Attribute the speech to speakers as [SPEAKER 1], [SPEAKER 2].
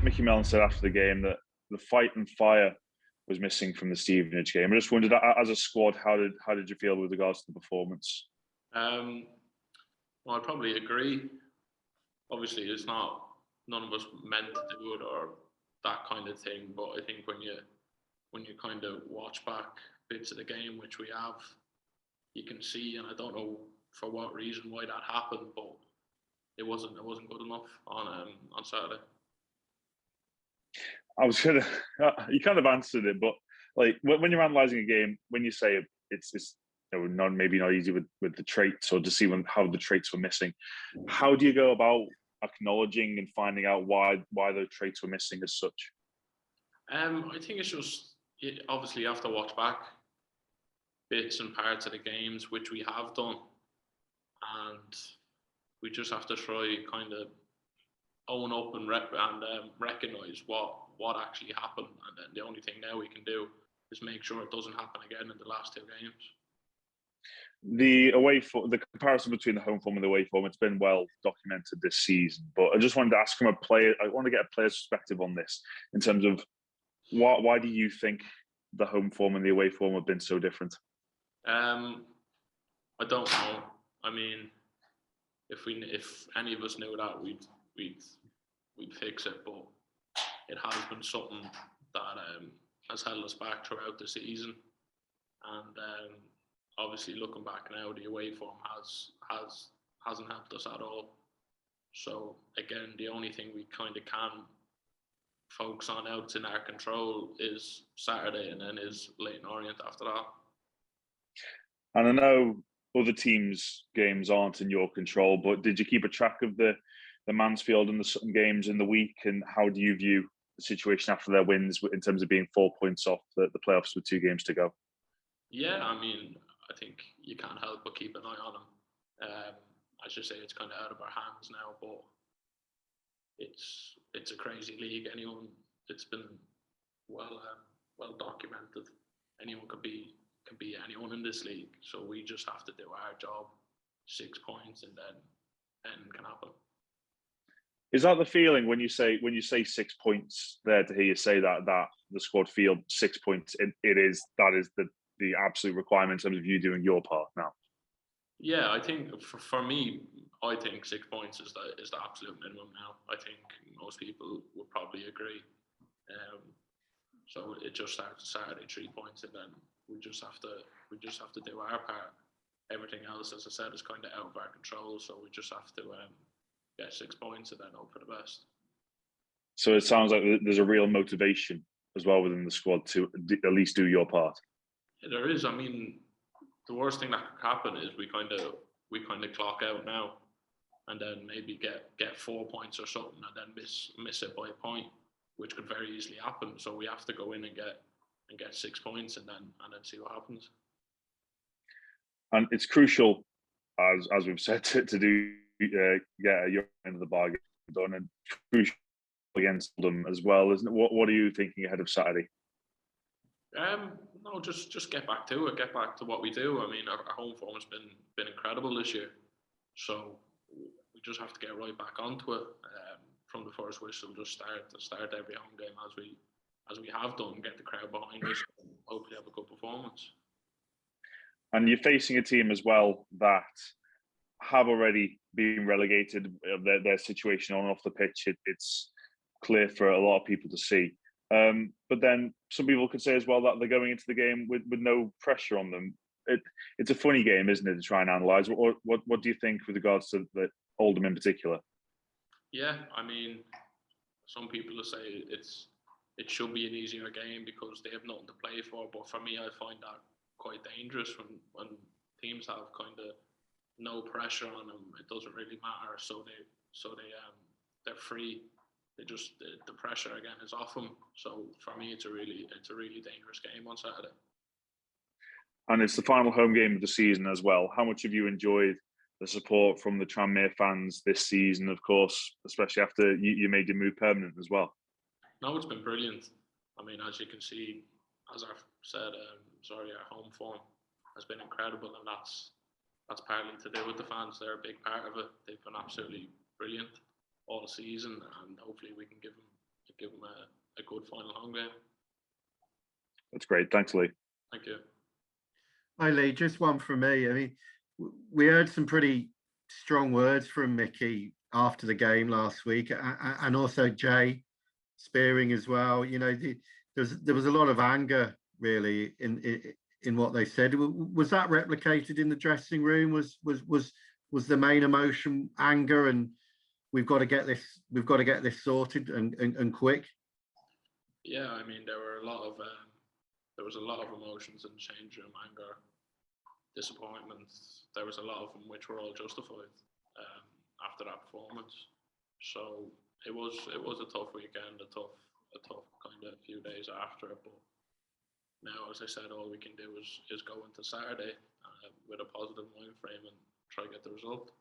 [SPEAKER 1] Mickey Mellon said after the game that the fight and fire was missing from the Stevenage game. I just wondered, as a squad, how did you feel with regards to the performance?
[SPEAKER 2] Well, I'd probably agree. Obviously, it's not, none of us meant to do it or that kind of thing. But I think when you kind of watch back bits of the game, which we have, you can see, and I don't know for what reason why that happened, but it wasn't good enough on Saturday.
[SPEAKER 1] I was gonna, you kind of answered it, but like when you're analysing a game, when you say it's maybe not easy with the traits, or to see how the traits were missing, how do you go about acknowledging and finding out why those traits were missing as such?
[SPEAKER 2] I think it's just, obviously you have to watch back bits and parts of the games, which we have done, and we just have to try kind of own up and recognise what actually happened, and then the only thing now we can do is make sure it doesn't happen again in the last two games.
[SPEAKER 1] The comparison between the home form and the away form, it's been well documented this season. But I just wanted to ask from a player, I want to get a player's perspective on this in terms of why do you think the home form and the away form have been so different?
[SPEAKER 2] I don't know. I mean, if any of us knew that, we'd fix it. But it has been something that has held us back throughout the season, and obviously looking back now, the away form hasn't helped us at all. So again, the only thing we kind of can focus on now that's in our control is Saturday, and then is Leyton Orient after that.
[SPEAKER 1] And I know other teams' games aren't in your control, but did you keep a track of the Mansfield and the Sutton games in the week, and how do you view the situation after their wins in terms of being 4 points off the playoffs with 2 games to go?
[SPEAKER 2] Yeah, I mean, I think you can't help but keep an eye on them. As you say, it's kind of out of our hands now, but it's a crazy league. It's been well documented. Anyone could be anyone in this league. So we just have to do our job. 6 points, and then anything can happen.
[SPEAKER 1] Is that the feeling when you say 6 points there, to hear you say that the squad feel 6 points? That is the absolute requirement in terms of you doing your part now? Yeah,
[SPEAKER 2] I think for me, I think 6 points is the absolute minimum now. I think most people would probably agree. So it just starts Saturday 3 points, and then we just have to do our part. Everything else, as I said, is kind of out of our control. So we just have to get 6 points and then hope for the best.
[SPEAKER 1] So it sounds like there's a real motivation as well within the squad to at least do your part.
[SPEAKER 2] Yeah, there is. I mean, the worst thing that could happen is we kind of clock out now, and then maybe get 4 points or something, and then miss it by a point, which could very easily happen. So we have to go in and get 6 points, and then see what happens.
[SPEAKER 1] And it's crucial, as we've said, to do get your end of the bargain done, and crucial against them as well, isn't it? What are you thinking ahead of Saturday?
[SPEAKER 2] No, just get back to it. Get back to what we do. I mean, our home form has been incredible this year, so we just have to get right back onto it from the first whistle. Just start every home game as we have done. Get the crowd behind us. And hopefully, have a good performance.
[SPEAKER 1] And you're facing a team as well that have already been relegated. Their situation on and off the pitch, it's clear for a lot of people to see. But then some people could say as well that they're going into the game with no pressure on them. It's a funny game, isn't it, to try and analyse? What do you think with regards to the Oldham in particular?
[SPEAKER 2] Yeah, I mean, some people will say it should be an easier game because they have nothing to play for. But for me, I find that quite dangerous when teams have kind of no pressure on them. It doesn't really matter. So they're free. The pressure again is off them. So for me, it's a really dangerous game on Saturday.
[SPEAKER 1] And it's the final home game of the season as well. How much have you enjoyed the support from the Tranmere fans this season? Of course, especially after you made your move permanent as well.
[SPEAKER 2] No, it's been brilliant. I mean, as you can see, as I've said, our home form has been incredible, and that's partly to do with the fans. They're a big part of it. They've been absolutely brilliant all season, and hopefully we can give them give them a good final home game.
[SPEAKER 1] That's great. Thanks, Lee.
[SPEAKER 2] Thank you.
[SPEAKER 3] Hi, Lee. Just one from me. I mean, we heard some pretty strong words from Mickey after the game last week, and also Jay Spearing as well. You know, there was a lot of anger really in what they said. Was that replicated in the dressing room? Was the main emotion anger, and we've got to get this sorted and quick?
[SPEAKER 2] Yeah, I mean, there was a lot of emotions in the change room, anger, disappointment. There was a lot of them which were all justified after that performance. So it was a tough weekend, a tough kind of few days after it. But now, as I said, all we can do is go into Saturday with a positive mind frame and try to get the result.